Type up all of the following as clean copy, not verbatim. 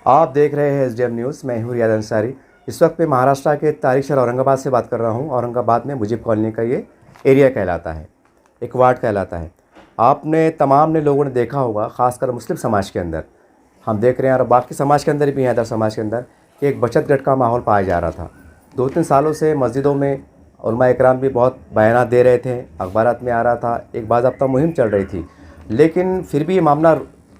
आप देख रहे हैं एसडीएम न्यूज़। मैं हूँ रियाद अंसारी। इस वक्त मैं महाराष्ट्र के तारिक शहर औरंगाबाद से बात कर रहा हूँ। औरंगाबाद में मुजीब कॉलोनी का ये एरिया कहलाता है, एक वार्ड कहलाता है। आपने तमाम ने लोगों ने देखा होगा, ख़ासकर मुस्लिम समाज के अंदर हम देख रहे हैं और बाकी समाज के अंदर भी है, अदर समाज के अंदर, कि एक बचत गट का माहौल पाया जा रहा था। 2-3 सालों से मस्जिदों में उलमा इकराम भी बहुत बयानात दे रहे थे, अखबारात में आ रहा था, एक बाज़ाब्ता मुहिम चल रही थी, लेकिन फिर भी ये मामला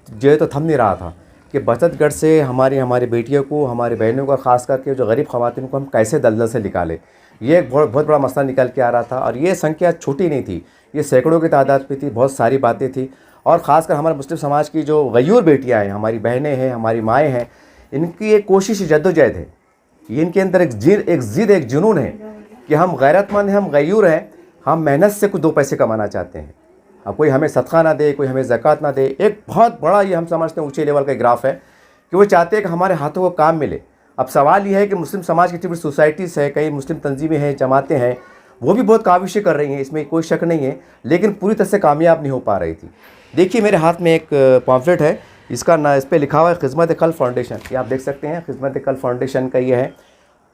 जो है तो थम नहीं रहा था कि बचत गट से हमारी बेटियों को, हमारी बहनों का, ख़ास करके जो गरीब ख़वातीन को हम कैसे दलदल से निकालें। ये एक बहुत बड़ा मसला निकल के आ रहा था और ये संख्या छोटी नहीं थी, ये सैकड़ों की तादाद में थी, बहुत सारी बातें थी। और ख़ासकर हमारे मुस्लिम समाज की जो गयूर बेटियाँ हैं, हमारी बहनें हैं, हमारी माएँ हैं, इनकी एक कोशिश जद्दोजहद है। ये इनके अंदर एक ज़िद, एक जुनून है कि हम गैरतमंद हैं, हम गयूर हैं, हम मेहनत से कुछ 2 पैसे कमाना चाहते हैं। अब कोई हमें सदका ना दे, कोई हमें ज़कात ना दे। एक बहुत बड़ा ये हम समझते हैं ऊंचे लेवल का ग्राफ है कि वो चाहते हैं कि हमारे हाथों को काम मिले। अब सवाल ये है कि मुस्लिम समाज की इतनी बड़ी सोसाइटीज़ है, कई मुस्लिम तंजीमें हैं, जमातें हैं, वो भी बहुत काविशें कर रही हैं, इसमें कोई शक नहीं है, लेकिन पूरी तरह से कामयाब नहीं हो पा रही थी। देखिए मेरे हाथ में एक पॉम्फलेट है, इसका ना इस पर लिखा हुआ है खिदमत कल्ब फाउंडेशन। ये आप देख सकते हैं, खिदमत कल्ब फाउंडेशन का ये है।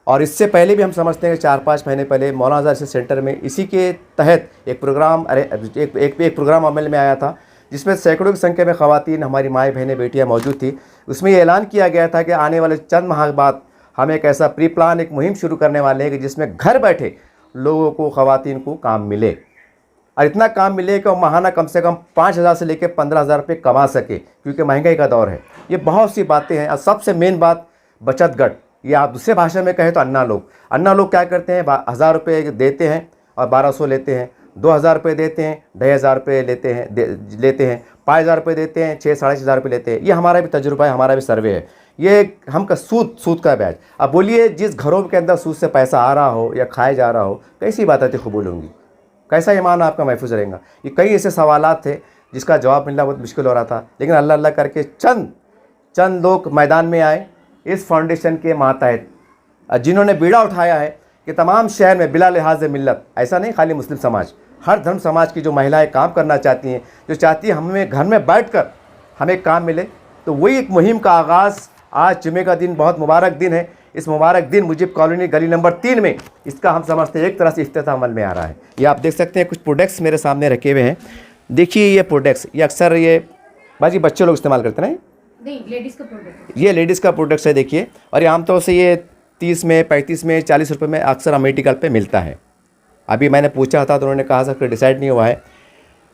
और इससे पहले भी हम समझते हैं कि 4-5 महीने पहले मौलाना आज़ाद सेंटर में इसी के तहत एक प्रोग्राम अमल में आया था, जिसमें सैकड़ों की संख्या में ख़वातीन, हमारी माएँ, बहनें, बेटियाँ मौजूद थी। उसमें ये ऐलान किया गया था कि आने वाले चंद माह बाद हम एक ऐसा प्री प्लान, एक मुहिम शुरू करने वाले हैं कि जिसमें घर बैठे लोगों को, ख़वातीन को काम मिले, और इतना काम मिले कि वो माहाना कम से कम 5,000 से लेकर 15,000 रुपये कमा सके, क्योंकि महंगाई का दौर है। ये बहुत सी बातें हैं और सबसे मेन बात बचत गट। ये आप दूसरे भाषा में कहें तो अन्ना लोग क्या करते हैं, 1,000 रुपये देते हैं और 1,200 लेते हैं, 2,000 रुपये देते हैं, 2,500 रुपये लेते हैं, 5,000 रुपये देते हैं, 6-6,500 रुपये लेते हैं। ये हमारा भी तजुर्बा है, हमारा भी सर्वे है। ये हम का सूद का ब्याज। अब बोलिए, जिस घरों के अंदर सूद से पैसा आ रहा हो या खाया जा रहा हो, कैसी बातें कबूल होंगी, कैसा ईमान आपका महफूज रहेगा। ये कई ऐसे सवालात थे जिसका जवाब मिलना बहुत मुश्किल हो रहा था, लेकिन अल्लाह अल्लाह करके चंद लोग मैदान में आए इस फाउंडेशन के मातहत, जिन्होंने बीड़ा उठाया है कि तमाम शहर में बिला लिहाज मिल्लत, ऐसा नहीं खाली मुस्लिम समाज, हर धर्म समाज की जो महिलाएं काम करना चाहती हैं, जो चाहती हैं हमें घर में बैठकर हमें काम मिले, तो वही एक मुहिम का आगाज़ आज जुमे का दिन, बहुत मुबारक दिन है। इस मुबारक दिन मुजीब कॉलोनी गली नंबर 3 में इसका हम समझते हैं एक तरह से इफ्तिताह अमल में आ रहा है। ये आप देख सकते हैं, कुछ प्रोडक्ट्स मेरे सामने रखे हुए हैं। देखिए ये प्रोडक्ट्स, ये अक्सर ये बाजी बच्चे लोग इस्तेमाल करते हैं, नहीं, लेडीज़ का प्रोडक्ट, ये लेडीज़ का प्रोडक्ट्स है। देखिए, और ये आमतौर से ये 30 में, 35 में, 40 रुपये में अक्सर अमेरिकल पे मिलता है। अभी मैंने पूछा था तो उन्होंने कहा था कि डिसाइड नहीं हुआ है।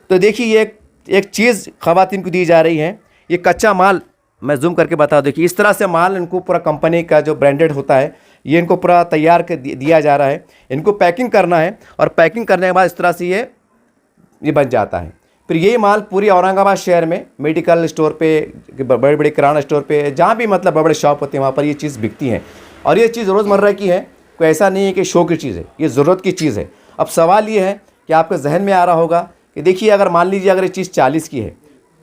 तो देखिए ये एक चीज़ ख़वातीन को दी जा रही है, ये कच्चा माल, मैं जूम करके बता दूं। देखिए इस तरह से माल इनको पूरा कंपनी का जो ब्रांडेड होता है, ये इनको पूरा तैयार कर दिया जा रहा है। इनको पैकिंग करना है और पैकिंग करने के बाद इस तरह से ये बन जाता है। फिर ये माल पूरी औरंगाबाद शहर में मेडिकल स्टोर पे, बड़े बड़े किराना स्टोर पे, जहाँ भी मतलब बड़े बड़े शॉप होते हैं, वहाँ पर ये चीज़ बिकती हैं। और ये चीज़ रोज़मर्रा की है, कोई ऐसा नहीं है कि शो की चीज़ है, ये ज़रूरत की चीज़ है। अब सवाल ये है कि आपके जहन में आ रहा होगा कि देखिए, अगर मान लीजिए अगर ये चीज़ 40 की है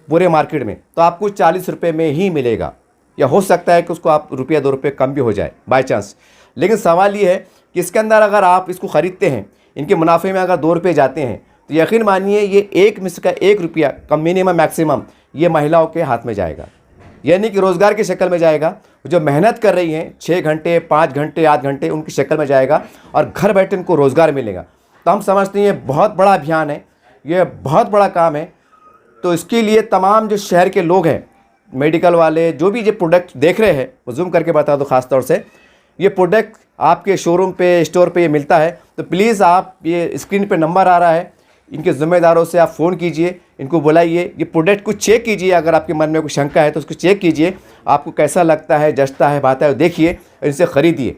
पूरे मार्केट में, तो आपको 40 रुपये में ही मिलेगा, या हो सकता है कि उसको आप रुपया 2 रुपये कम भी हो जाए बाई चांस। लेकिन सवाल ये है कि इसके अंदर अगर आप इसको ख़रीदते हैं, इनके मुनाफे में अगर 2 रुपये जाते हैं, तो यकीन मानिए ये एक में से 1 रुपया कम, मिनिमम मैक्सिमम, ये महिलाओं के हाथ में जाएगा, यानी कि रोज़गार की शक्ल में जाएगा। जो मेहनत कर रही हैं 6 घंटे, 5 घंटे, 8 घंटे, उनकी शक्ल में जाएगा और घर बैठे उनको रोज़गार मिलेगा। तो हम समझते हैं ये बहुत बड़ा अभियान है, ये बहुत बड़ा काम है। तो इसके लिए तमाम जो शहर के लोग हैं, मेडिकल वाले, जो भी ये प्रोडक्ट देख रहे हैं, वो जूम करके बता दो ख़ास तौर से, ये प्रोडक्ट आपके शोरूम पे, स्टोर पे ये मिलता है। तो प्लीज़ आप, ये स्क्रीन पे नंबर आ रहा है, इनके ज़िम्मेदारों से आप फ़ोन कीजिए, इनको बुलाइए, ये प्रोडक्ट को चेक कीजिए। अगर आपके मन में कोई शंका है तो उसको चेक कीजिए, आपको कैसा लगता है, जचता है, बात है, देखिए, इनसे ख़रीदिए।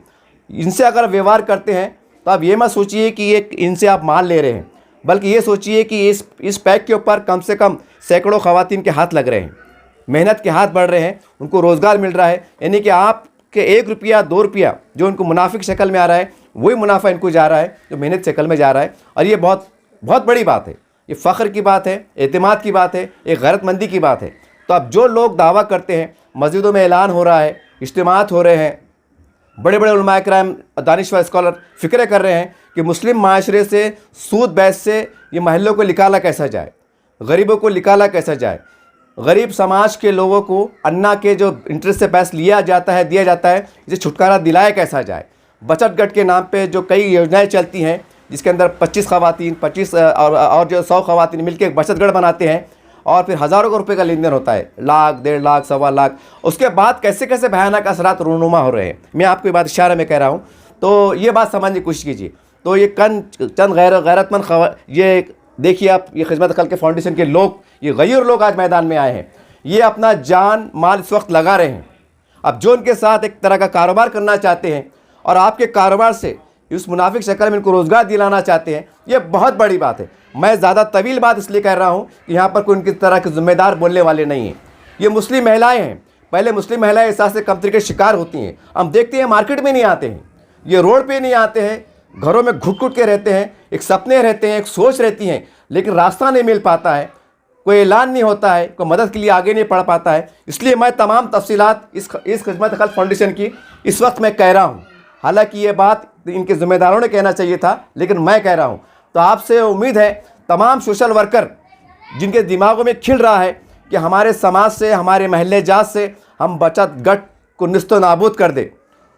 इनसे अगर व्यवहार करते हैं तो आप ये मत सोचिए कि ये इनसे आप माल ले रहे हैं, बल्कि ये सोचिए कि इस पैक के ऊपर कम से कम सैकड़ों ख़वातीन के हाथ लग रहे हैं, मेहनत के हाथ बढ़ रहे हैं, उनको रोज़गार मिल रहा है। यानी कि आपके 1 रुपया, 2 रुपया जो उनको मुनाफे की शक्ल में आ रहा है, वही मुनाफा इनको जा रहा है जो मेहनत शक्ल में जा रहा है। और ये बहुत बहुत बड़ी बात है, ये फ़ख्र की बात है, एतमाद की बात है, एक गैरतमंदी की बात है। तो अब जो लोग दावा करते हैं, मस्जिदों में ऐलान हो रहा है, इज्तिमात हो रहे हैं, बड़े बड़े उलमा इकराम, दानिश्वर स्कॉलर फ़िक्र कर रहे हैं कि मुस्लिम माशरे से, सूद बैस से ये महलों को निकाला कैसा जाए, गरीबों को निकाला कैसा जाए, गरीब समाज के लोगों को अन्ना के जो इंटरेस्ट से पैसा लिया जाता है, दिया जाता है, इसे छुटकारा दिलाया कैसा जाए। बचत गट के नाम पे जो कई योजनाएं चलती हैं, जिसके अंदर 25 खवातीन 25 और जो 100 खवातीन मिलकर एक बचत गट बनाते हैं और फिर हज़ारों का रुपये का लेन देन होता है, लाख, 1.5 लाख, 1.25 लाख। उसके बाद कैसे कैसे भयानक असरात रूनुमा हो रहे हैं। मैं आपको ये बात इशारे में कह रहा हूँ, तो ये बात समझने की कोशिश कीजिए। तो ये चंद गैरतमंद ये देखिए आप, ये खिदमत खल्क के फाउंडेशन के लोग, ये गैर लोग आज मैदान में आए हैं। ये अपना जान माल इस वक्त लगा रहे हैं। अब जो उनके साथ एक तरह का कारोबार करना चाहते हैं और आपके कारोबार से उस मुनाफिक शक्ल में इनको रोज़गार दिलाना चाहते हैं, ये बहुत बड़ी बात है। मैं ज़्यादा तवील बात इसलिए कह रहा हूँ कि यहाँ पर कोई उनकी तरह के ज़िम्मेदार बोलने वाले नहीं हैं। ये मुस्लिम महिलाएँ हैं। पहले मुस्लिम महिलाएँ एहसास से कमतरी के शिकार होती हैं। हम देखते हैं मार्केट में नहीं आते हैं, ये रोड पे नहीं आते हैं, घरों में घुट घुट के रहते हैं, एक सपने रहते हैं, एक सोच रहती हैं, लेकिन रास्ता नहीं मिल पाता है, कोई ऐलान नहीं होता है, कोई मदद के लिए आगे नहीं बढ़ पाता है। इसलिए मैं तमाम तफसीलात इस खिदमत खल्क फाउंडेशन की इस वक्त मैं कह रहा हूँ। हालांकि ये बात इनके ज़िम्मेदारों ने कहना चाहिए था, लेकिन मैं कह रहा हूँ। तो आपसे उम्मीद है तमाम सोशल वर्कर जिनके दिमागों में खिल रहा है कि हमारे समाज से, हमारे महल्ले जात से हम बचत गट को निस्तो नाबूद कर दे,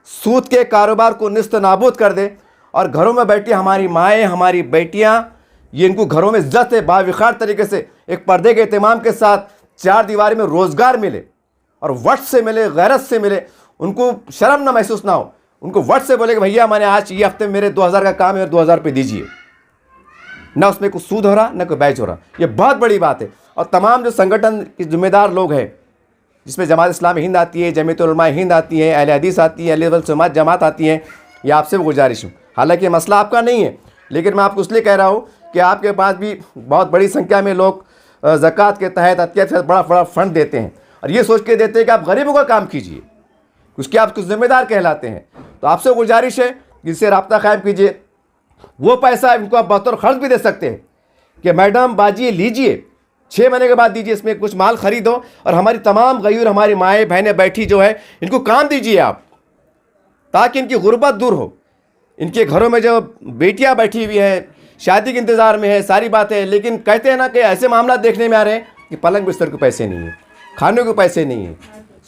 सूद के कारोबार को निस्तो नाबूद कर दे और घरों में बैठी हमारी माएँ, हमारी बेटियाँ, ये इनको घरों में इज्जत है, बाविखार तरीके से एक पर्दे के एहतमाम के साथ चार दीवारी में रोज़गार मिले और वट से मिले, गैरत से मिले, उनको शर्म ना महसूस ना हो। उनको वट से बोले कि भैया मैंने आज ये हफ्ते मेरे 2000 का काम है, 2000 रुपये दीजिए। ना उसमें कुछ सूद हो रहा, ना कोई बैच हो रहा। ये बहुत बड़ी बात है। और तमाम जो संगठन के जिम्मेदार लोग हैं, जिसमें जमात इस्लामी हिंद आती है, जमीयत उलमा हिंद आती है, अहले हदीस आती है, अहले वल सुन्नत जमात आती है, ये आपसे गुजारिश हूँ। हालांकि मसला आपका नहीं है, लेकिन मैं आपको इसलिए कह रहा हूँ कि आपके पास भी बहुत बड़ी संख्या में लोग ज़कात के तहत, अतिया के तहत बड़ा बड़ा फंड देते हैं और ये सोच के देते हैं कि आप गरीबों का काम कीजिए, उसके आप कुछ जिम्मेदार कहलाते हैं। तो आपसे गुजारिश है कि इससे रब्ता कायम कीजिए। वो पैसा इनको आप बतौर खर्च भी दे सकते हैं कि मैडम बाजी लीजिए, 6 महीने के बाद दीजिए, इसमें कुछ माल खरीदो और हमारी तमाम गयूर, हमारी माएँ बहनें बैठी जो है, इनको काम दीजिए आप, ताकि इनकी गुर्बत दूर हो। इनके घरों में जो बेटियां बैठी हुई हैं, शादी के इंतज़ार में है, सारी बातें, लेकिन कहते हैं ना कि ऐसे मामला देखने में आ रहे हैं कि पलंग बिस्तर को पैसे नहीं है, खाने को पैसे नहीं है,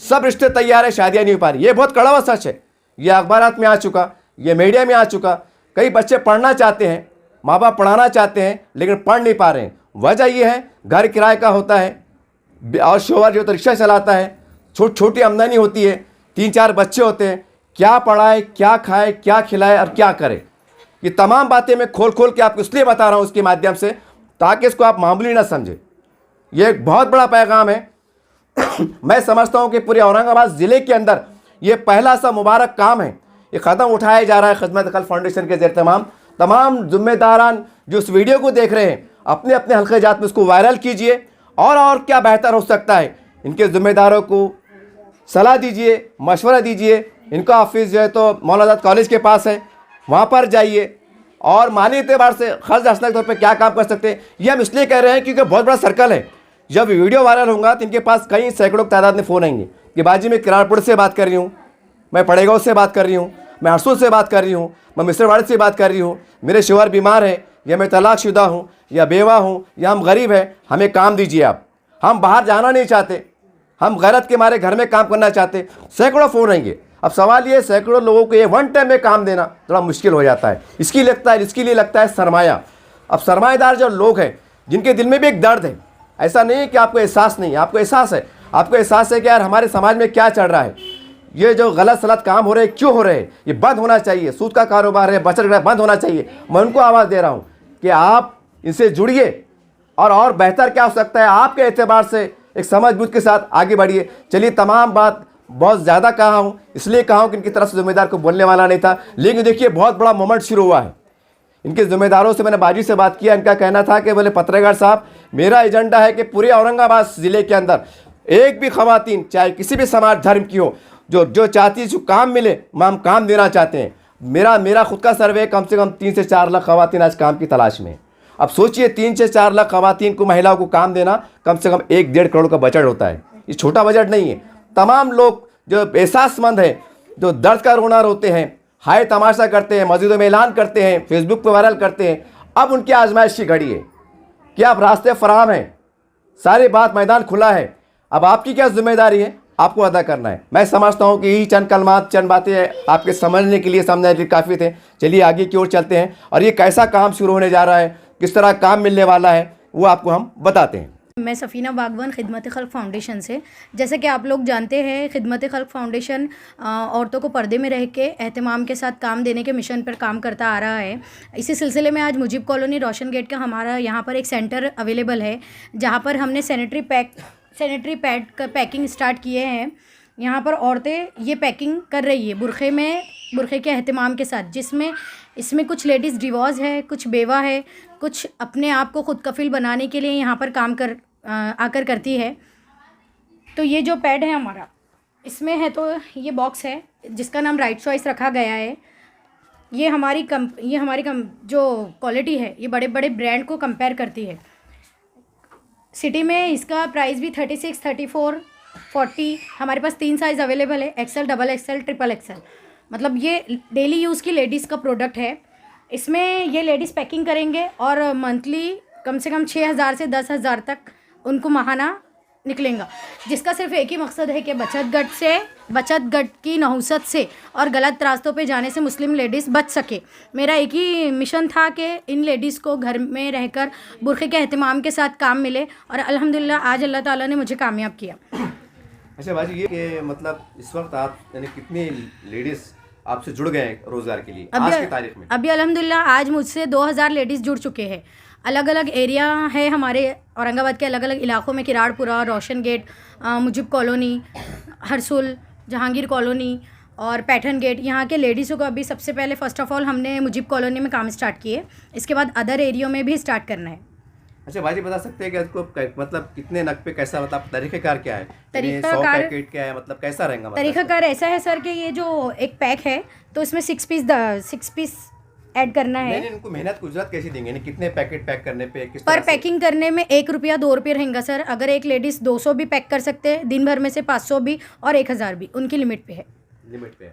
सब रिश्ते तैयार है, शादियाँ नहीं हो पा रही। ये बहुत कड़वा सच है। ये अखबारात में आ चुका, ये मीडिया में आ चुका। कई बच्चे पढ़ना चाहते हैं, माँ बाप पढ़ाना चाहते हैं, लेकिन पढ़ नहीं पा रहे हैं। वजह ये है घर किराए का होता है और शोहर जो तो रिक्शा चलाता है, छोटी आमदनी होती है, 3-4 बच्चे होते हैं, क्या पढ़ाए, क्या खाए, क्या खिलाए और क्या करे। ये तमाम बातें मैं खोल खोल के आपको इसलिए बता रहा हूँ उसके माध्यम से, ताकि इसको आप मामूली ना समझें। ये एक बहुत बड़ा पैगाम है। मैं समझता हूँ कि पूरे औरंगाबाद ज़िले के अंदर ये पहला सा मुबारक काम है, ये कदम उठाया जा रहा है खिदमत खल्क फाउंडेशन के ज़रिए। तमाम जिम्मेदारान जो इस वीडियो को देख रहे हैं, अपने अपने हल्के जात में इसको वायरल कीजिए और क्या बेहतर हो सकता है। इनके ज़िम्मेदारों को सलाह दीजिए, मशवरा दीजिए। इनका ऑफिस जो है तो मौलाना आज़ाद कॉलेज के पास है, वहाँ पर जाइए और माली एतबार से खर्च हासिल के तौर पर क्या काम कर सकते हैं, ये हम इसलिए कह रहे हैं क्योंकि बहुत बड़ा सर्कल है। जब वीडियो वायरल होगा तो इनके पास कई सैकड़ों की तादाद में फ़ोन आएंगे कि बाजी मैं किरारपुर से बात कर रही हूँ, मैं पड़ेगांव से बात कर रही हूँ, मैं हरसूल से बात कर रही हूँ, मैं मिस्रवाड़ी से बात कर रही हूँ, मेरे शोहर बीमार है, या मैं तलाकशुदा हूँ, या बेवा हूँ, या हम गरीब हैं, हमें काम दीजिए आप। हम बाहर जाना नहीं चाहते, हम गैरत के मारे घर में काम करना चाहते। सैकड़ों फ़ोन आएंगे। अब सवाल ये, सैकड़ों लोगों को ये वन टाइम में काम देना थोड़ा मुश्किल हो जाता है। इसके लिए लगता है सरमाया। अब सरमाएदार जो लोग हैं, जिनके दिल में भी एक दर्द है, ऐसा नहीं है कि आपको एहसास नहीं है, आपको एहसास है। आपको एहसास है कि यार हमारे समाज में क्या चल रहा है, ये जो गलत सलत काम हो रहे हैं क्यों हो रहे हैं, ये बंद होना चाहिए। सूद का कारोबार है, बचत बंद होना चाहिए। मैं उनको आवाज़ दे रहा हूँ कि आप इनसे जुड़िए और बेहतर क्या हो सकता है, आपके एतबार से एक समझ बूझ के साथ आगे बढ़िए। चलिए, तमाम बात बहुत ज़्यादा कहा हूँ, इसलिए कहा हूँ कि इनकी तरफ से जिम्मेदार को बोलने वाला नहीं था, लेकिन देखिए बहुत बड़ा मोमेंट शुरू हुआ है। इनके ज़िम्मेदारों से मैंने बाजी से बात किया। इनका कहना था कि बोले पत्रकार साहब, मेरा एजेंडा है कि पूरे औरंगाबाद ज़िले के अंदर एक भी खवातीन, चाहे किसी भी समाज धर्म की हो, जो चाहती है जो काम मिले, हम काम देना चाहते हैं। मेरा खुद का सर्वे कम से कम 3 से 4 लाख खवातीन आज काम की तलाश में। अब सोचिए 3 से 4 लाख खवातीन को, महिलाओं को काम देना कम से कम 1-1.5 करोड़ का बजट होता है। ये छोटा बजट नहीं है। तमाम लोग जो एहसासमंद हैं, जो दर्द का रोना रोते हैं, हाय तमाशा करते हैं, मस्जिदों में ऐलान करते हैं, फेसबुक पर वायरल करते हैं, अब उनकी आजमाइश की घड़ी है कि अब रास्ते फराहम हैं, सारी बात मैदान खुला है। अब आपकी क्या जिम्मेदारी है, आपको अदा करना है। मैं समझता हूँ कि यही चंद कलमात, चंद बातें आपके समझने के लिए, समझने के लिए काफ़ी थे। चलिए आगे की ओर चलते हैं और ये कैसा काम शुरू होने जा रहा है, किस तरह काम मिलने वाला है, वो आपको हम बताते हैं। मैं सफ़ीना बागवान खिदमत खल्क फाउंडेशन से। जैसे कि आप लोग जानते हैं, खिदमत खल्क फाउंडेशन औरतों को पर्दे में रह के एहतमाम के साथ काम देने के मिशन पर काम करता आ रहा है। इसी सिलसिले में आज मुजीब कॉलोनी रोशन गेट का हमारा यहाँ पर एक सेंटर अवेलेबल है, जहाँ पर हमने सैनिटरी पैड का पैकिंग स्टार्ट किए हैं। यहाँ पर औरतें ये पैकिंग कर रही है बुरखे के एहतमाम के साथ, जिसमें इसमें कुछ लेडीज़ डिवोर्स है, कुछ बेवा है, कुछ अपने आप को खुद कफिल बनाने के लिए यहाँ पर काम आकर करती है। तो ये जो पैड है हमारा, इसमें है तो ये बॉक्स है जिसका नाम राइट चॉइस रखा गया है। ये हमारी जो क्वालिटी है, ये बड़े बड़े ब्रांड को कंपेयर करती है। सिटी में इसका प्राइस भी 36, 34, 40, हमारे पास 3 साइज़ अवेलेबल है, XL, XXL, XXL। मतलब ये डेली यूज़ की लेडीज़ का प्रोडक्ट है। इसमें ये लेडीज़ पैकिंग करेंगे और मंथली कम से कम 6,000 से 10,000 तक उनको माहाना निकलेगा, जिसका सिर्फ एक ही मकसद है कि बचत गट की नहुसत से और गलत रास्तों पे जाने से मुस्लिम लेडीज़ बच सके। मेरा एक ही मिशन था कि इन लेडीज़ को घर में रहकर बुरखे के एहतमाम के साथ काम मिले, और अल्हम्दुलिल्लाह आज अल्लाह ताला ने मुझे कामयाब किया। अच्छा बाजी, ये कि मतलब इस वक्त आप यानी कितनी लेडीज़ आपसे जुड़ गए रोज़गार के लिए आज की तारीख में? अभी अल्हम्दुलिल्लाह आज मुझसे 2,000 लेडीज़ जुड़ चुके हैं। अलग अलग एरिया है हमारे औरंगाबाद के, अलग अलग इलाकों में, किराड़पुरा, रोशन gate, Mujib colony, Harsul, Jahangir colony और पैठन गेट। यहाँ के लेडीज़ों को अभी सबसे पहले फ़र्स्ट ऑफ़ ऑल हमने मुजीब कॉलोनी में काम स्टार्ट किए, इसके बाद अदर एरियो में भी स्टार्ट करना है। अच्छा भाजी, बता सकते हैं कि इसको मतलब कितने नग पे कैसा, मतलब तरीक़ेकार क्या है, 100 पैकेट क्या है, मतलब कैसा रहेगा? तरीक़ाकार ऐसा है सर कि ये जो एक पैक है तो इसमें 6 पीस ऐड करना है। नहीं, इनको मेहनत की उजरत कैसी देंगे? नहीं, कितने पैकेट पैक करने पे, किस पर पैकिंग करने में 1 रुपया 2 रुपये रहेगा सर। अगर एक लेडीज़ 200 भी पैक कर सकते हैं दिन भर में से, 500 भी और 1,000 भी, उनकी लिमिट पे है।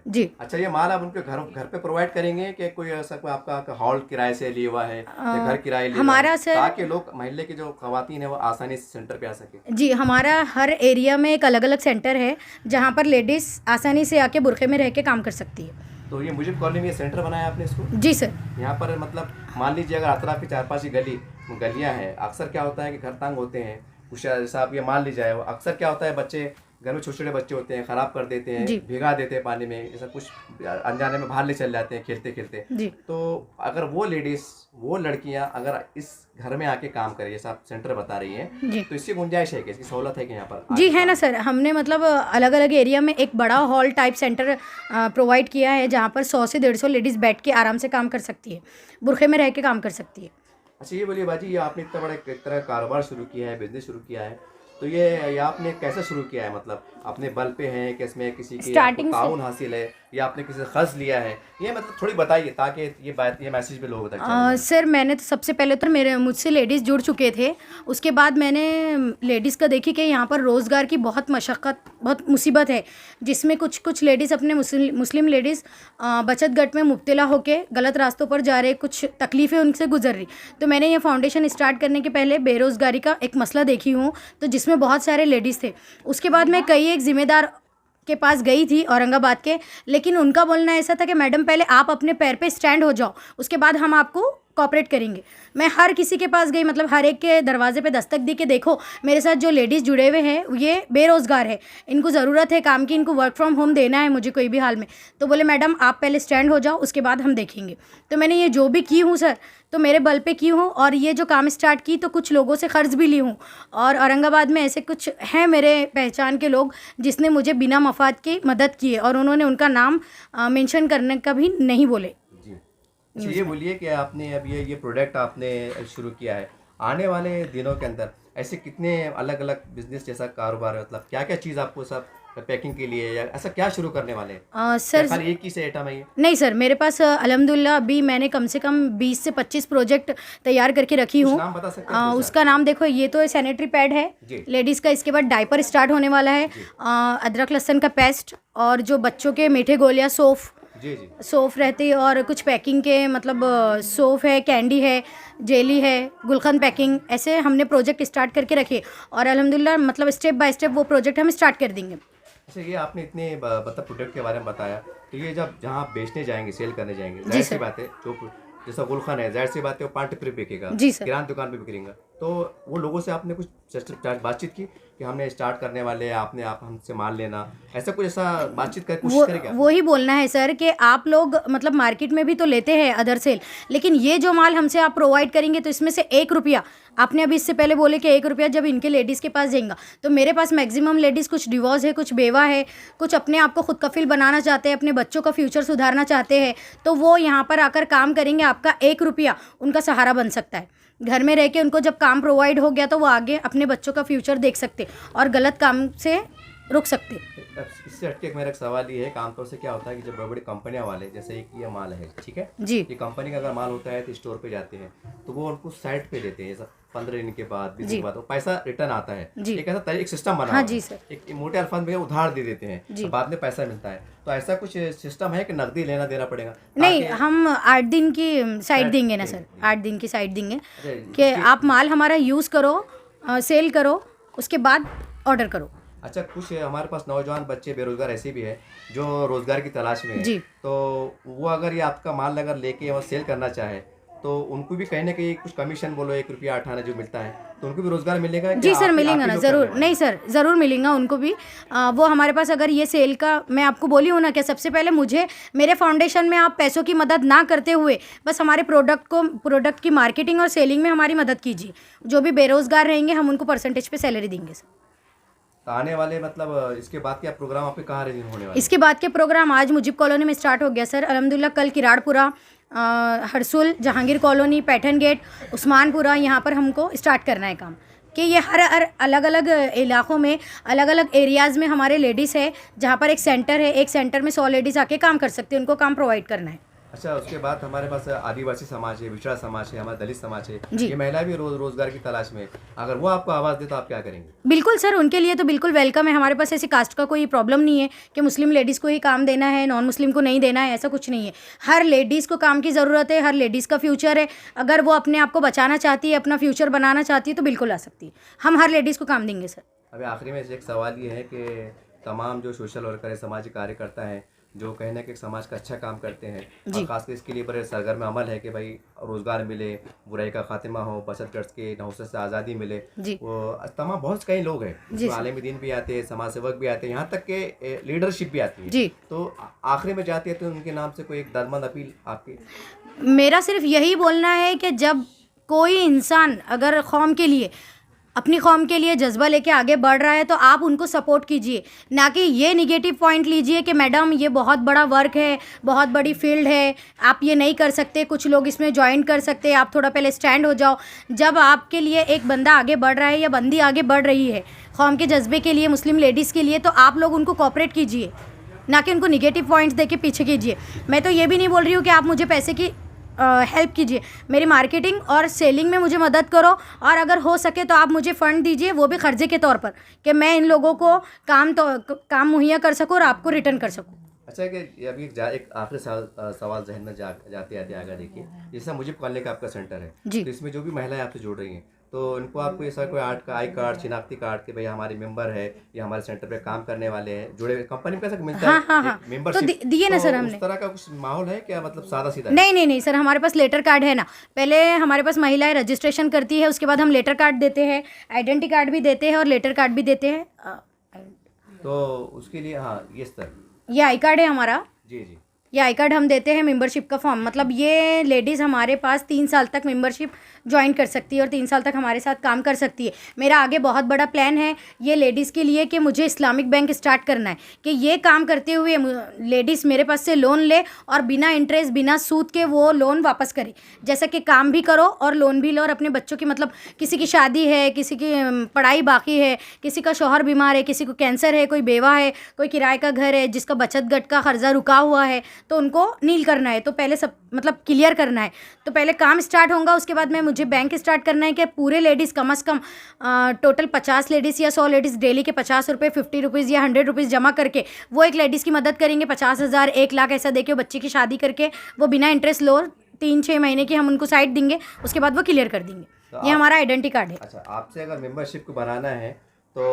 जी। अच्छा, ये माल आप उनके घर पे प्रोवाइड करेंगे कि कोई ऐसा कोई आपका हॉल किराए से लिया हुआ है या घर किराए लिया हमारा सर, ताकि लोग, महल्ले की जो खवातीन है वो आसानी से सेंटर पे आ सके? जी, हमारा हर एरिया में एक अलग अलग सेंटर है जहाँ पर लेडीज़ आसानी से आके बुरखे में रह के काम कर सकती है। तो ये मुजीब कॉलोनी में सेंटर बनाया आपने इसको? जी सर। यहाँ पर मतलब मान लीजिए अगर अतराफ की 4-5 गलियाँ हैं, अक्सर क्या होता है कि घर तंग होते हैं, कुछ जैसा आप ये मान लीजिए, अक्सर क्या होता है, बच्चे घर में छोटे छोटे बच्चे होते हैं, ख़राब कर देते हैं, भिगा देते हैं पानी में, ऐसा कुछ अनजाने में बाहर ले चल जाते हैं खेलते खेलते। तो अगर वो लेडीज़, वो लड़कियां अगर इस घर में आके काम करें, जैसा आप सेंटर बता रही हैं, तो इसकी गुंजाइश है कि इसकी सहूलत है कि यहाँ पर? जी है ना सर, हमने मतलब अलग अलग एरिया में एक बड़ा हॉल टाइप सेंटर प्रोवाइड किया है, जहाँ पर 100 से 150 लेडीज़ बैठ के आराम से काम कर सकती है, बुरखे में रह के काम कर सकती है। अच्छा, ये बोलिए बाजी, ये आपने इतना बड़ा एक तरह कारोबार शुरू किया है, बिजनेस शुरू किया है, तो ये आपने कैसे शुरू किया है? मतलब अपने बल पे है कि इसमें किसी की ताउन हासिल है या आपने किसी से खर्च लिया है? ये मतलब थोड़ी बताइए ताकि ये मैसेज पे लोगों तक जाए। सर, मैंने तो सबसे पहले तो मुझसे लेडीज़ जुड़ चुके थे, उसके बाद मैंने लेडीज़ का देखी कि यहाँ पर रोज़गार की बहुत मशक्क़त, बहुत मुसीबत है, जिसमें कुछ लेडीज़ अपने मुस्लिम लेडीज़ बचत गट में मुब्तला होकर गलत रास्तों पर जा रहे, कुछ तकलीफ़ें उनसे गुजर रही। तो मैंने ये फाउंडेशन स्टार्ट करने के पहले बेरोज़गारी का एक मसला देखी हूँ, तो जिसमें बहुत सारे लेडीज़ थे। उसके बाद मैं कई एक ज़िम्मेदार के पास गई थी औरंगाबाद के, लेकिन उनका बोलना ऐसा था कि मैडम पहले आप अपने पैर पे स्टैंड हो जाओ, उसके बाद हम आपको कोऑपरेट करेंगे। मैं हर किसी के पास गई, मतलब हर एक के दरवाजे पे दस्तक दी कि देखो मेरे साथ जो लेडीज़ जुड़े हुए हैं ये बेरोज़गार है, इनको ज़रूरत है काम की, इनको वर्क फ्रॉम होम देना है मुझे कोई भी हाल में। तो बोले मैडम आप पहले स्टैंड हो जाओ, उसके बाद हम देखेंगे। तो मैंने ये जो भी की हूँ सर, तो मेरे बल पे की हूँ, और ये जो काम स्टार्ट की तो कुछ लोगों से क़र्ज़ भी ली हूँ, और औरंगाबाद में ऐसे कुछ हैं मेरे पहचान के लोग जिसने मुझे बिना मफाद की मदद की है, और उन्होंने उनका नाम मेंशन करने का भी नहीं बोले। अच्छा, ये बोलिए कि आपने अब ये प्रोडक्ट आपने शुरू किया है, आने वाले दिनों के अंदर ऐसे कितने अलग अलग बिजनेस जैसा कारोबार है, मतलब क्या क्या चीज़ आपको सब पैकिंग के लिए या ऐसा क्या शुरू करने वाले हैं? सर खाली एक ही से आइटम है ये? नहीं सर, मेरे पास अल्हम्दुलिल्लाह अभी मैंने कम से कम 20 से 25 प्रोजेक्ट तैयार करके रखी हूँ। नाम बता सकते हैं? उसका नाम देखो, ये तो सैनिटरी पैड है लेडीज़ का, इसके बाद डायपर स्टार्ट होने वाला है, अदरक लहसुन का पेस्ट, और जो बच्चों के मीठे गोलियाँ, सोफ, जी जी। सौंफ रहती है और कुछ पैकिंग के मतलब सौंफ है, कैंडी है, जेली है, गुलकंद पैकिंग, ऐसे हमने प्रोजेक्ट स्टार्ट करके रखे और अल्हम्दुलिल्लाह मतलब स्टेप बाय स्टेप वो प्रोजेक्ट हम स्टार्ट कर देंगे। अच्छा, ये आपने इतने मतलब प्रोडक्ट के बारे में बताया, तो ये जब जहाँ आप बेचने जाएंगे, सेल करने जाएंगे, जी जाहिर सी सर। बात है, जो जैसा गुलशन है, जाहिर सी बात है वो पान टिपरी बिकेगा, जी सर। किराना दुकान पे बिकेगा, तो वो लोगों से आपने कुछ बातचीत की कि हमने स्टार्ट करने वाले हैं, आपने आप हमसे माल लेना, ऐसा कुछ ऐसा बातचीत कर कोशिश करें क्या? वो ही बोलना है सर कि आप लोग मतलब मार्केट में भी तो लेते हैं अदर सेल, लेकिन ये जो माल हमसे आप प्रोवाइड करेंगे तो इसमें से 1 रुपया, आपने अभी इससे पहले बोले कि 1 रुपया जब इनके लेडीज़ के पास जाएगा, तो मेरे पास मैक्सिमम लेडीज़ कुछ डिवोर्स है, कुछ बेवा है, कुछ अपने आप को खुद कफिल बनाना चाहते हैं, अपने बच्चों का फ्यूचर सुधारना चाहते हैं, तो वो यहाँ पर आकर काम करेंगे, आपका 1 रुपया उनका सहारा बन सकता है। घर में रह के उनको जब काम प्रोवाइड हो गया तो वो आगे अपने बच्चों का फ्यूचर देख सकते और गलत काम से रुक सकते। अब इससे हटके मेरा एक सवाल ये है कि आमतौर से क्या होता है कि जब बड़ी बड़ी कंपनियां वाले, जैसे एक ये माल है, ठीक है, जी ये कंपनी का अगर माल होता है तो स्टोर पे जाते हैं, तो वो उनको साइड पे देते हैं, 15 दिन के बाद, 20 दिन के बाद वो पैसा रिटर्न आता है, जी। एक ऐसा एक सिस्टम बना हाँ हुआ जी है। सर। एक मोटे अल्फाज में उधार दे देते हैं, जी। तो बाद में पैसा मिलता है, तो ऐसा कुछ सिस्टम है कि नकदी लेना देना पड़ेगा? नहीं, ताकि- हम 8 दिन की साइड साइड देंगे ना देंगे, सर, जी। 8 दिन की साइड देंगे अरे, कि इसके- आप माल हमारा यूज़ करो, सेल करो, उसके बाद ऑर्डर करो। अच्छा, कुछ हमारे पास नौजवान बच्चे बेरोजगार ऐसे भी है जो रोजगार की तलाश में है, जी। तो वो अगर ये आपका माल अगर लेके और सेल करना चाहे तो उनको भी कहीं ना कहीं कुछ कमीशन बोलो, 1 रुपया 8 आना जो मिलता है, तो उनको भी रोजगार मिलेगा कि जी सर, आप ही मिलेगा ना, लोग करने ज़रूर। वाले नहीं हैं? सर, ज़रूर मिलेगा उनको भी। वो हमारे पास अगर ये सेल का, मैं आपको बोली हूँ ना कि सबसे पहले मुझे मेरे फाउंडेशन में आप पैसों की मदद ना करते हुए बस हमारे प्रोडक्ट की मार्केटिंग और सेलिंग में हमारी मदद कीजिए। जो भी बेरोजगार रहेंगे हम उनको परसेंटेज पे सैलरी देंगे सर। तो आने वाले मतलब इसके बाद क्या प्रोग्राम आपके कहाँ होने वाले? इसके बाद के प्रोग्राम आज मुजीब कॉलोनी में स्टार्ट हो गया सर अल्हम्दुलिल्लाह। कल किराड़पुरा, हरसुल, जहांगीर कॉलोनी, पैठन गेट, उस्मानपुरा, यहाँ पर हमको स्टार्ट करना है काम कि ये हर अलग अलग इलाक़ों में, अलग अलग एरियाज़ में हमारे लेडीज़ है, जहाँ पर एक सेंटर है, एक सेंटर में 100 लेडीज़ आके काम कर सकती है, उनको काम प्रोवाइड करना है। अच्छा, उसके बाद हमारे पास आदिवासी समाज है, पिछड़ा समाज है, हमारा दलित समाज है, जी। ये महिला भी रोजगार की तलाश में है। अगर वो आपको आवाज़ दे तो आप क्या करेंगे? बिल्कुल सर, उनके लिए तो बिल्कुल वेलकम है। हमारे पास ऐसी कास्ट का कोई प्रॉब्लम नहीं है कि मुस्लिम लेडीज़ को ही काम देना है, नॉन मुस्लिम को नहीं देना है, ऐसा कुछ नहीं है। हर लेडीज़ को काम की ज़रूरत है, हर लेडीज़ का फ्यूचर है। अगर वो अपने आप को बचाना चाहती है, अपना फ्यूचर बनाना चाहती है तो बिल्कुल आ सकती है। हम हर लेडीज़ को काम देंगे सर। अभी आखिरी में एक सवाल ये है कि तमाम जो सोशल वर्कर है, सामाजिक कार्यकर्ता हैं, जो कहीं ना कहीं समाज का अच्छा काम करते हैं, जी। और खासकर इसके लिए बड़े सरगर्म अमल है कि भाई रोज़गार मिले, बुराई का खात्मा हो, बचत गट के नौसत से आज़ादी मिले, जी। वो तमाम बहुत कई लोग हैं, जी जो सर। आलिम दीन भी आते हैं, समाज सेवक भी आते हैं, यहाँ तक के लीडरशिप भी आती है। जी। तो आखिरी में जाती है तो उनके नाम से कोई एक दर्दमंद अपील आपकी? मेरा सिर्फ यही बोलना है कि जब कोई इंसान अगर कौम के लिए, अपनी कौम के लिए जज्बा लेके आगे बढ़ रहा है तो आप उनको सपोर्ट कीजिए, ना कि ये निगेटिव पॉइंट लीजिए कि मैडम ये बहुत बड़ा वर्क है, बहुत बड़ी फील्ड है, आप ये नहीं कर सकते, कुछ लोग इसमें ज्वाइन कर सकते, आप थोड़ा पहले स्टैंड हो जाओ। जब आपके लिए एक बंदा आगे बढ़ रहा है या बंदी आगे बढ़ रही है कौम के जज्बे के लिए, मुस्लिम लेडीज़ के लिए, तो आप लोग उनको कोऑपरेट कीजिए, ना कि उनको निगेटिव पॉइंट्स दे के पीछे कीजिए। मैं तो ये भी नहीं बोल रही हूँ कि आप मुझे पैसे की हेल्प कीजिए, मेरी मार्केटिंग और सेलिंग में मुझे मदद करो, और अगर हो सके तो आप मुझे फ़ंड दीजिए, वो भी ख़र्चे के तौर पर, कि मैं इन लोगों को काम मुहैया कर सकूँ और आपको रिटर्न कर सकूँ। अच्छा, कि ये अभी एक आखिरी सवाल जहन में जाते आते आगे देखिए, जैसा मुझे कॉलने का आपका सेंटर है, जी। तो इसमें जो भी महिलाएं आपसे जुड़ रही हैं, तो इनको आपको ऐसा कोई आई कार्ड, शिनाख्ती कार्ड कि भाई हमारे मेंबर है या हमारे सेंटर पे काम करने वाले हैं, जुड़े कंपनी में पैसा मिलता हाँ, है? हाँ, हाँ। मेंबरशिप तो दिए ना सर हमने। उस तरह का कुछ माहौल है क्या, मतलब सादा सीधा है? नहीं सर, हमारे पास लेटर कार्ड है ना। पहले हमारे पास महिलाएं रजिस्ट्रेशन करती है, उसके बाद हम लेटर कार्ड देते हैं, आइडेंटिटी कार्ड भी देते हैं और लेटर कार्ड भी देते हैं। तो उसके लिए हाँ, ये स्तर, ये आई कार्ड है हमारा, जी जी। ये आई कार्ड हम देते हैं, मेंबरशिप का फॉर्म, मतलब ये लेडीज़ हमारे पास 3 साल तक मेंबरशिप ज्वाइन कर सकती है और 3 साल तक हमारे साथ काम कर सकती है। मेरा आगे बहुत बड़ा प्लान है ये लेडीज़ के लिए कि मुझे इस्लामिक बैंक स्टार्ट करना है, कि ये काम करते हुए लेडीज़ मेरे पास से लोन ले और बिना इंटरेस्ट, बिना सूद के वो लोन वापस करे। जैसा कि काम भी करो और लोन भी लो, और अपने बच्चों की, मतलब किसी की शादी है, किसी की पढ़ाई बाकी है, किसी का शौहर बीमार है, किसी को कैंसर है, कोई बेवा है, कोई किराए का घर है, जिसका बचत गट का कर्जा रुका हुआ है, तो उनको नील करना है, तो पहले सब मतलब क्लियर करना है, तो पहले काम स्टार्ट होगा। उसके बाद में मुझे बैंक स्टार्ट करना है कि पूरे लेडीज़ कम से कम टोटल 50 लेडीज़ या 100 लेडीज़ डेली के 50 रुपये, 50 रुपीज़ या 100 रुपीज़ जमा करके वो एक लेडीज़ की मदद करेंगे। 50,000 1 लाख ऐसा देके बच्चे की शादी करके वो बिना इंटरेस्ट लो 3-6 महीने की हम उनको साइड देंगे, उसके बाद वो क्लियर कर देंगे। ये हमारा आइडेंटिटी कार्ड है। अच्छा, आपसे अगर मेंबरशिप को बनाना है तो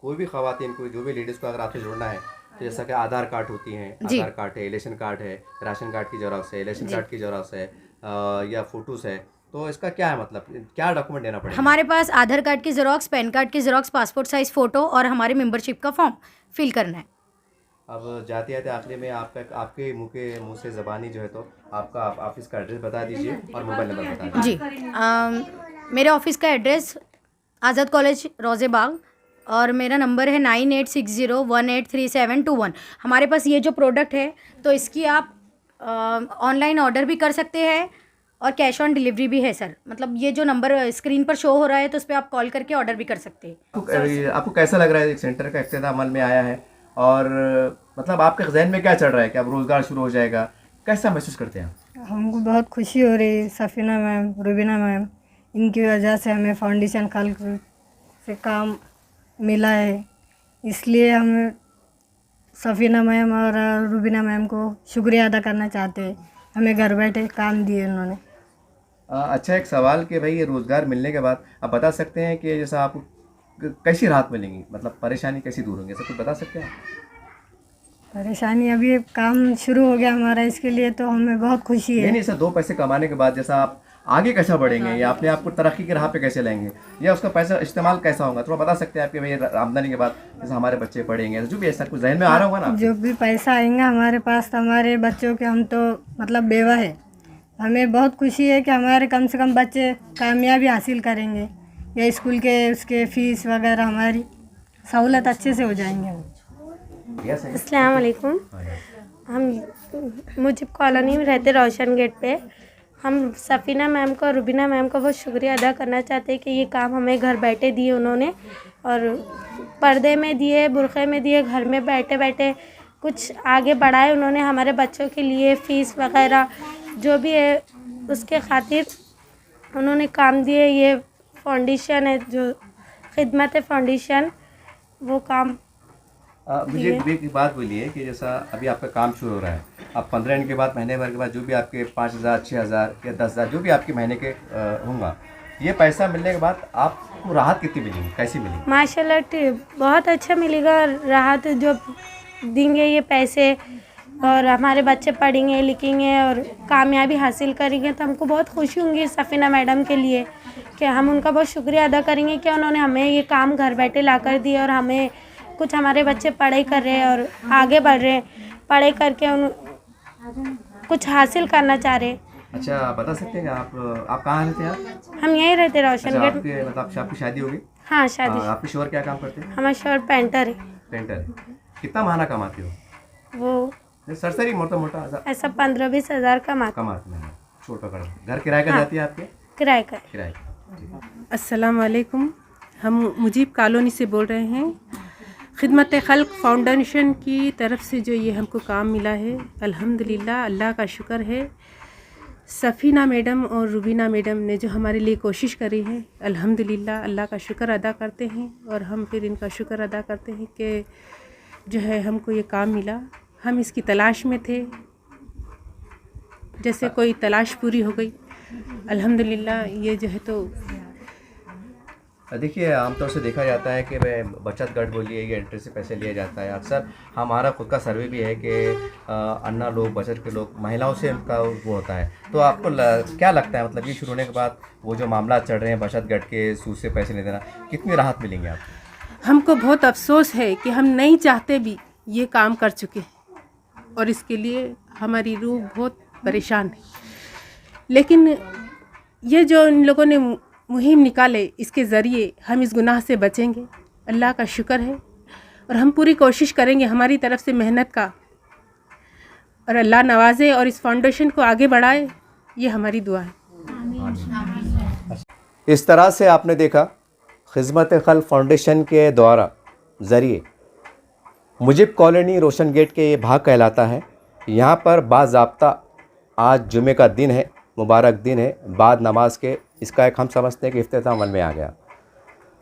कोई भी खवातीन को, जो भी लेडीज़ को अगर आपसे जुड़ना है, तो जैसा कि आधार कार्ड होती हैं, आधार कार्ड है, इलेक्शन कार्ड है, राशन कार्ड की ज़ेरॉक्स है, इलेक्शन कार्ड की ज़ेरॉक्स है, या फ़ोटोज़ है, तो इसका क्या है मतलब, क्या डॉक्यूमेंट देना पड़ेगा? हमारे पास आधार कार्ड की ज़ेरॉक्स, पैन कार्ड की ज़ेरॉक्स, पासपोर्ट साइज़ फ़ोटो और हमारे मेंबरशिप का फॉर्म फिल करना है। अब जाते जाते आखिरी में आपके मुंह से ज़बानी जो है, तो आपका ऑफिस का एड्रेस बता दीजिए और मोबाइल नंबर बता दीजिए। जी, मेरे ऑफिस का एड्रेस आज़ाद कॉलेज रोज़े बाग और मेरा नंबर है 9860183721। हमारे पास ये जो प्रोडक्ट है तो इसकी आप ऑनलाइन ऑर्डर भी कर सकते हैं और कैश ऑन डिलीवरी भी है सर। मतलब ये जो नंबर स्क्रीन पर शो हो रहा है तो उस पर आप कॉल करके ऑर्डर भी कर सकते हैं। आपको कैसा लग रहा है, एक सेंटर का इफ्तिताह अमल में आया है और मतलब आपके जहन में क्या चल रहा है कि अब रोज़गार शुरू हो जाएगा, कैसा महसूस करते हैं आप? हमको बहुत खुशी हो रही है। सफ़ीना मैम, रुबीना मैम, इनकी वजह से हमें फाउंडेशन खल्क से काम मिला है, इसलिए हम सफ़ीना मैम और रुबीना मैम को शुक्रिया अदा करना चाहते हैं। हमें घर बैठे काम दिए उन्होंने। अच्छा, एक सवाल कि भाई ये रोज़गार मिलने के बाद आप बता सकते हैं कि जैसा आपको कैसी राहत मिलेंगी, मतलब परेशानी कैसी दूर होंगी, ऐसा कुछ बता सकते हैं? परेशानी अभी काम शुरू हो गया हमारा, इसके लिए तो हमें बहुत खुशी है। नहीं, सर, 2 पैसे कमाने के बाद जैसा आप आगे कैसा बढ़ेंगे या अपने आप को तरक्की की राह पे कैसे लाएंगे या उसका पैसा इस्तेमाल कैसा होगा, थोड़ा बता सकते हैं आपके भाई आमदनी के बाद जैसे हमारे बच्चे पढ़ेंगे, जो भी ऐसा कुछ जहन में आ रहा होगा ना? जो भी पैसा आएगा हमारे पास तो हमारे बच्चों के, हम तो मतलब बेवा है, हमें बहुत खुशी है कि हमारे कम से कम बच्चे कामयाबी हासिल करेंगे या स्कूल के उसके फ़ीस वगैरह हमारी सहूलत अच्छे से हो जाएंगे। अस्सलाम वालेकुम। हम मुझे कॉलोनी में रहते रोशन गेट पे। हम सफ़ीना मैम को और रुबीना मैम को बहुत शुक्रिया अदा करना चाहते हैं कि ये काम हमें घर बैठे दिए उन्होंने, और पर्दे में दिए, बुरखे में दिए, घर में बैठे बैठे कुछ आगे बढ़ाए उन्होंने हमारे बच्चों के लिए। फ़ीस वगैरह जो भी है उसके खातिर उन्होंने काम दिए। ये फाउंडेशन है जो खिदमत फाउंडेशन, वो काम मुझे एक बात बोलिए कि जैसा अभी आपका काम शुरू हो रहा है, अब 15 दिन के बाद, महीने भर के बाद जो भी आपके 5,000, 6,000 या 10,000 जो भी आपके महीने के होंगे, ये पैसा मिलने के बाद आपको राहत कितनी मिलेगी, कैसी मिलेगी? माशाल्लाह बहुत अच्छा मिलेगा राहत जो देंगे ये पैसे, और हमारे बच्चे पढ़ेंगे लिखेंगे और कामयाबी हासिल करेंगे तो हमको बहुत खुशी होंगी सफ़ीना मैडम के लिए, कि हम उनका बहुत शुक्रिया अदा करेंगे कि उन्होंने हमें ये काम घर बैठे ला कर दिया और हमें कुछ, हमारे बच्चे पढ़ाई कर रहे हैं और आगे बढ़ रहे हैं, पढ़ाई करके उन कुछ हासिल करना चाह रहे हैं। अच्छा, बता सकते हैं आप कहाँ रहते हैं? आप हम यहीं रहते रोशन गेट। मतलब आपकी शादी होगी? हाँ, शादी। आपके शोहर क्या काम करते हैं? हमारा शोहर पेंटर है। पेंटर। कितना महीना कमाते हो? वो सरसरी मोटा ऐसा 15-20 हज़ार कमाते हैं। छोटा कर घर किराए का जाती है आपके? किराए का। अस्सलाम वालेकुम। हम मुजीब कॉलोनी से बोल रहे हैं। खिदमत खल्क फाउंडेशन की तरफ से जो ये हमको काम मिला है, अल्हम्दुलिल्लाह, अल्लाह का शुक्र है। सफ़ीना मैडम और रुबीना मैडम ने जो हमारे लिए कोशिश करी है, अल्हम्दुलिल्लाह अल्लाह का शुक्र अदा करते हैं। और हम फिर इनका शुक्र अदा करते हैं कि जो है हमको ये काम मिला। हम इसकी तलाश में थे, जैसे कोई तलाश पूरी हो गई, अल्हम्दुलिल्लाह। ये जो है तो देखिए, आमतौर से देखा जाता है कि बचत गट बोलिए या एंट्री से पैसे लिया जाता है। अक्सर हमारा खुद का सर्वे भी है कि अन्ना लोग, बचत के लोग, महिलाओं से उनका वो होता है। तो आपको क्या लगता है, मतलब ये शुरू होने के बाद वो जो मामला चल रहे हैं बचत गट के, सूद से पैसे नहीं देना, कितनी राहत मिलेंगी आपको? हमको बहुत अफसोस है कि हम नहीं चाहते भी ये काम कर चुके हैं और इसके लिए हमारी रूह बहुत परेशान है। लेकिन ये जो इन लोगों ने मुहिम निकाले, इसके ज़रिए हम इस गुनाह से बचेंगे, अल्लाह का शुक्र है। और हम पूरी कोशिश करेंगे हमारी तरफ से मेहनत का, और अल्लाह नवाजे और इस फाउंडेशन को आगे बढ़ाए, ये हमारी दुआ है। इस तरह से आपने देखा खिदमत खल्क फाउंडेशन के द्वारा ज़रिए मुजिब कॉलोनी रोशन गेट के ये भाग कहलाता है, यहाँ पर बाज़ाब्ता आज जुमे का दिन है, मुबारक दिन है, बाद नमाज के इसका एक हम समझते हैं कि इफ्तिताम मन में आ गया।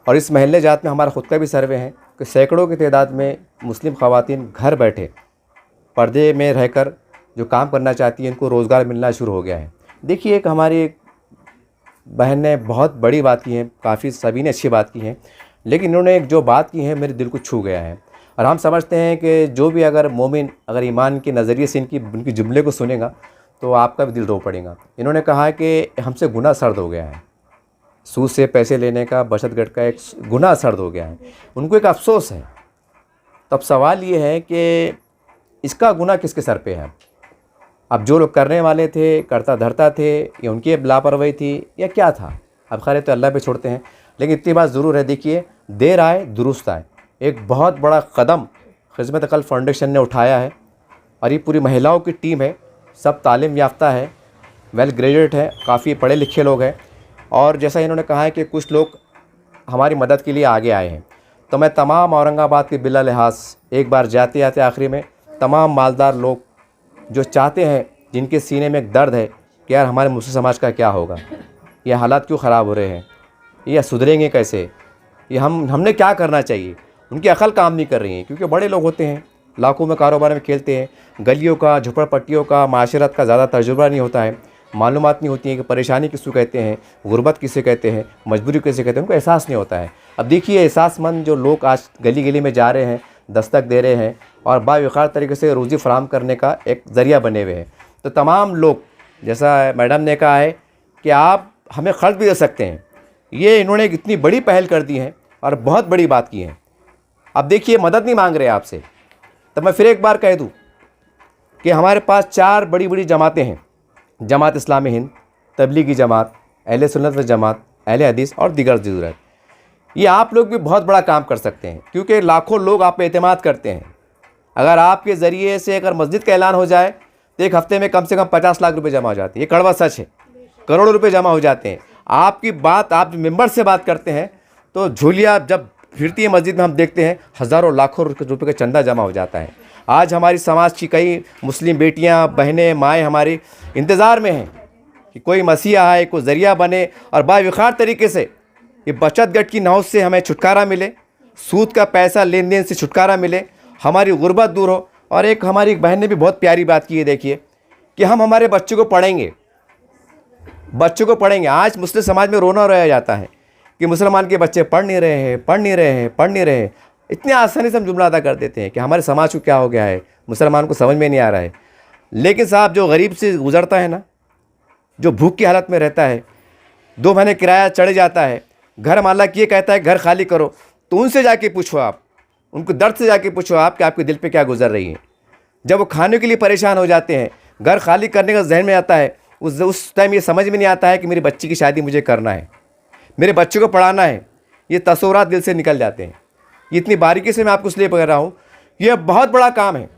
और इस महल्ले जात में हमारा ख़ुद का भी सर्वे है कि सैकड़ों की तादाद में मुस्लिम ख़वातीन घर बैठे पर्दे में रहकर जो काम करना चाहती हैं, इनको रोज़गार मिलना शुरू हो गया है। देखिए, एक हमारी बहन ने बहुत बड़ी बात की है, काफ़ी सभी ने अच्छी बात की है, लेकिन इन्होंने एक जो बात की है मेरे दिल को छू गया है। और हम समझते हैं कि जो भी अगर मोमिन अगर ईमान के नज़रिए से इनकी जुमले को सुनेगा तो आपका भी दिल रो पड़ेगा। इन्होंने कहा कि हमसे गुनाह सर्द हो गया है, सूद से पैसे लेने का, बचत गट का एक गुनाह सर्द हो गया है। उनको एक अफसोस है। तब सवाल ये है कि इसका गुनाह किसके सर पे है? अब जो लोग करने वाले थे, करता धरता थे, या उनकी लापरवाही थी या क्या था? अब खैर तो अल्लाह पे छोड़ते हैं, लेकिन इतनी बात ज़रूर है, देखिए देर आए दुरुस्त आए। एक बहुत बड़ा कदम खिदमत कल्ब फाउंडेशन ने उठाया है और ये पूरी महिलाओं की टीम है, सब तालीम याफ्ता है, वेल ग्रेजुएट है, काफ़ी पढ़े लिखे लोग हैं। और जैसा इन्होंने कहा है कि कुछ लोग हमारी मदद के लिए आगे आए हैं, तो मैं तमाम औरंगाबाद के बिला लिहाज एक बार जाते आते आखिरी में तमाम मालदार लोग जो चाहते हैं, जिनके सीने में एक दर्द है कि यार हमारे मुस्लिम समाज का क्या होगा, ये हालात क्यों ख़राब हो रहे हैं, ये सुधरेंगे कैसे, ये हमने क्या करना चाहिए, उनकी अकल काम नहीं कर रही है। क्योंकि बड़े लोग होते हैं, लाखों में कारोबार में खेलते हैं, गलियों का, झुपड़पट्टियों का, माशरत का ज़्यादा तजुर्बा नहीं होता है, मालूमात नहीं होती है कि परेशानी किसको कहते हैं, गुर्बत किसे कहते हैं, मजबूरी किसे कहते हैं, उनको एहसास नहीं होता है। अब देखिए, एहसासमंद जो लोग आज गली गली में जा रहे हैं, दस्तक दे रहे हैं और बावकार तरीके से रोज़ी फराहम करने का एक ज़रिया बने हुए हैं। तो तमाम लोग, जैसा मैडम ने कहा है कि आप हमें ख़र्च भी दे सकते हैं, ये इन्होंने एक इतनी बड़ी पहल कर दी है और बहुत बड़ी बात की है। अब देखिए, मदद नहीं मांग रहे आपसे, तो मैं फिर एक बार कह दूं कि हमारे पास 4 बड़ी बड़ी जमातें हैं, जमात इस्लामी हिंद, तबलीगी जमात, अहले सुन्नत व जमात, अहले हदीस और दीगर ज़रूरत। ये आप लोग भी बहुत बड़ा काम कर सकते हैं, क्योंकि लाखों लोग आप पे एतमाद करते हैं। अगर आपके ज़रिए से अगर मस्जिद का ऐलान हो जाए तो एक हफ़्ते में कम से कम 50 लाख रुपए जमा हो जाते हैं। ये कड़वा सच है, करोड़ों रुपए जमा हो जाते हैं। आपकी बात, आप मेंबर से बात करते हैं तो झोलिया जब फिरती है मस्जिद में, हम देखते हैं हज़ारों लाखों रुपए का चंदा जमा हो जाता है। आज हमारी समाज की कई मुस्लिम बेटियां, बहनें, माएँ हमारी इंतज़ार में हैं कि कोई मसीहा आए, कोई ज़रिया बने और बावकार तरीके से ये बचत गट की नौज से हमें छुटकारा मिले, सूद का पैसा लेन देन से छुटकारा मिले, हमारी गुर्बत दूर हो। और एक हमारी बहन ने भी बहुत प्यारी बात की है, देखिए कि हम हमारे बच्चों को पढ़ेंगे, बच्चों को पढ़ेंगे। आज मुस्लिम समाज में रोना रोया जाता है कि मुसलमान के बच्चे पढ़ नहीं रहे हैं, पढ़ नहीं रहे हैं, पढ़ नहीं रहे हैं। इतनी आसानी से हम जुमला अदा कर देते हैं कि हमारे समाज को क्या हो गया है, मुसलमान को समझ में नहीं आ रहा है। लेकिन साहब, जो गरीब से गुजरता है ना, जो भूख की हालत में रहता है, 2 महीने किराया चढ़ जाता है, घर मालिक ये कहता है घर खाली करो, तो उनसे जाके पूछो आप, उनको दर्द से जाके पूछो आप कि आपके दिल पे क्या गुजर रही है। जब वो खाने के लिए परेशान हो जाते हैं, घर खाली करने का जहन में आता है, उस टाइम ये समझ में नहीं आता है कि मेरी बच्ची की शादी मुझे करना है, मेरे बच्चों को पढ़ाना है। ये तस्वुरात दिल से निकल जाते हैं। ये इतनी बारीकी से मैं आपको इसलिए कह रहा हूँ, ये बहुत बड़ा काम है,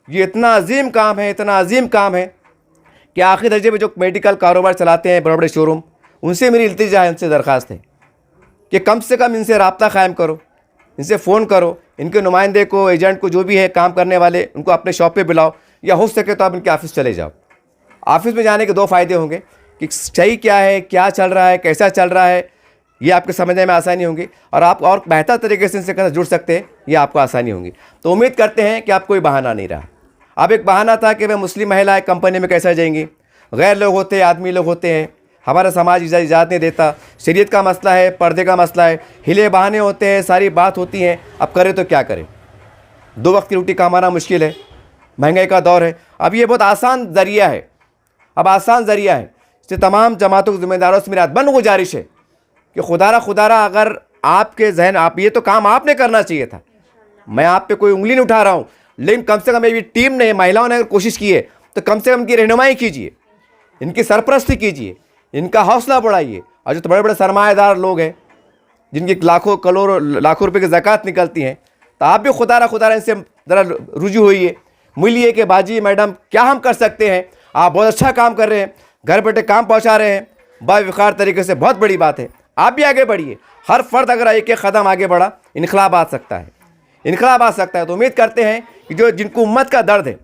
ये इतना अजीम काम है, इतना अजीम काम है कि आखिर दर्जे में जो मेडिकल कारोबार चलाते हैं, बड़े बड़े शोरूम, उनसे मेरी इल्तिजा है, उनसे दरख्वास्त है कि कम से कम इनसे रब्ता कायम करो, इनसे फ़ोन करो, इनके नुमाइंदे को, एजेंट को, जो भी है काम करने वाले, उनको अपने शॉप पे बुलाओ, या हो सके तो आप इनके ऑफ़िस चले जाओ। ऑफ़िस में जाने के 2 फ़ायदे होंगे कि सही क्या है, क्या चल रहा है, कैसा चल रहा है, ये आपके समझने में आसानी होगी और आप और बेहतर तरीके से इनसे जुड़ सकते हैं, ये आपको आसानी होगी। तो उम्मीद करते हैं कि आप कोई बहाना नहीं रहा। अब एक बहाना था कि वह मुस्लिम महिलाएं कंपनी में कैसे जाएंगी, गैर लोग होते हैं, आदमी लोग होते हैं, हमारा समाज इजाज़त नहीं देता, शरीयत का मसला है, पर्दे का मसला है, हिले बहाने होते हैं, सारी बात होती हैं। अब करें तो क्या करें, 2 वक्त की रोटी कमाना मुश्किल है, महंगाई का दौर है। अब ये बहुत आसान ज़रिया है, अब आसान ज़रिया है। इसलिए तमाम जमातों के ज़िम्मेदारों से मेरी अदबन गुजारिश है कि खुदारा अगर आपके जहन, आप ये तो काम आपने करना चाहिए था, मैं आप पे कोई उंगली नहीं उठा रहा हूँ, लेकिन कम से कम मेरी टीम ने, महिलाओं ने अगर कोशिश की है तो कम से कम इनकी रहनुमाई कीजिए, इनकी सरपरस्ती कीजिए, इनका हौसला बढ़ाइए। और जो तो बड़े बड़े सरमाएदार लोग हैं जिनकी लाखों रुपए की ज़कात निकलती हैं, तो आप भी खुदारा इनसे ज़रा रुजू होइए, मिलिए कि बाजी मैडम क्या हम कर सकते हैं, आप बहुत अच्छा काम कर रहे हैं, घर बैठे काम पहुंचा रहे हैं, बावकार तरीके से, बहुत बड़ी बात है। आप भी आगे बढ़िए। हर फर्द अगर एक कदम आगे बढ़ा, इनकलाब आ सकता है, इनकलाब आ सकता है। तो उम्मीद करते हैं कि जो जिनको उम्मत का दर्द है,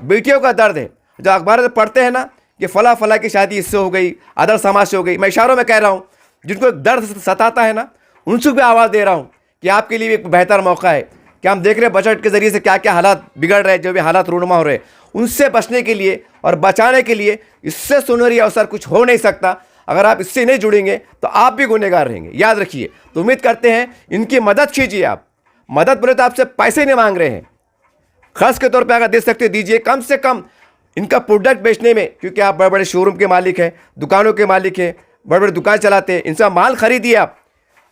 बेटियों का दर्द है। जो अखबार में पढ़ते हैं ना कि फ़ला फ़ला की शादी इससे हो गई, अदर समाज से हो गई, मैं इशारों में कह रहा हूँ, जिनको एक दर्द सताता है ना, उनसे भी आवाज़ दे रहा हूँ कि आपके लिए एक बेहतर मौका है कि हम देख रहे हैं बजट के ज़रिए से क्या क्या हालात बिगड़ रहे हैं, जो भी हालात रूनुमा हो रहे हैं, उनसे बचने के लिए और बचाने के लिए इससे सुनहरी अवसर कुछ हो नहीं सकता। अगर आप इससे नहीं जुड़ेंगे तो आप भी गुनहगार रहेंगे, याद रखिए। तो उम्मीद करते हैं इनकी मदद कीजिए। आप मदद बोले तो आपसे पैसे नहीं मांग रहे हैं, खर्च के तौर पे अगर दे सकते दीजिए, कम से कम इनका प्रोडक्ट बेचने में, क्योंकि आप बड़े बड़े शोरूम के मालिक हैं, दुकानों के मालिक हैं, बड़े बड़े दुकान चलाते हैं, इनसे माल खरीदिए आप,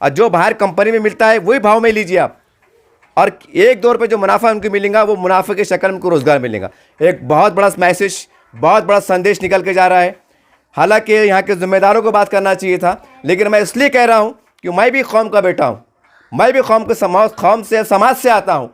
और जो बाहर कंपनी में मिलता है वही भाव में लीजिए आप, और 1-2 रुपये जो मुनाफा उनको मिलेगा वो मुनाफे के शक्ल में उनको रोज़गार मिलेगा। एक बहुत बड़ा मैसेज, बहुत बड़ा संदेश निकल के जा रहा है। हालांकि यहाँ के ज़िम्मेदारों को बात करना चाहिए था, लेकिन मैं इसलिए कह रहा हूँ कि मैं भी कौम का बेटा हूँ, मैं भी कौम से समाज से आता हूँ।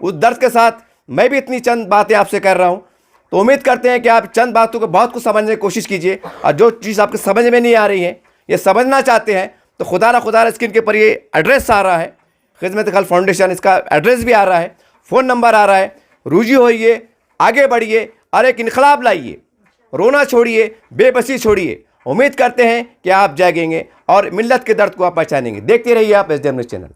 उस दर्द के साथ मैं भी इतनी चंद बातें आपसे कर रहा हूँ। तो उम्मीद करते हैं कि आप चंद बातों को बहुत कुछ समझने की कोशिश कीजिए, और जो चीज़ आपके समझ में नहीं आ रही है, ये समझना चाहते हैं, तो खुदा ना स्क्रीन के ऊपर ये एड्रेस आ रहा है, खिदमत खल्क फाउंडेशन, इसका एड्रेस भी आ रहा है, फ़ोन नंबर आ रहा है। रुझी होइए, आगे बढ़िए और एक इनकलाब लाइए, रोना छोड़िए, बेबसी छोड़िए। उम्मीद करते हैं कि आप जागेंगे और मिल्लत के दर्द को आप पहचानेंगे। देखते रहिए आप SDM न्यूज़ चैनल।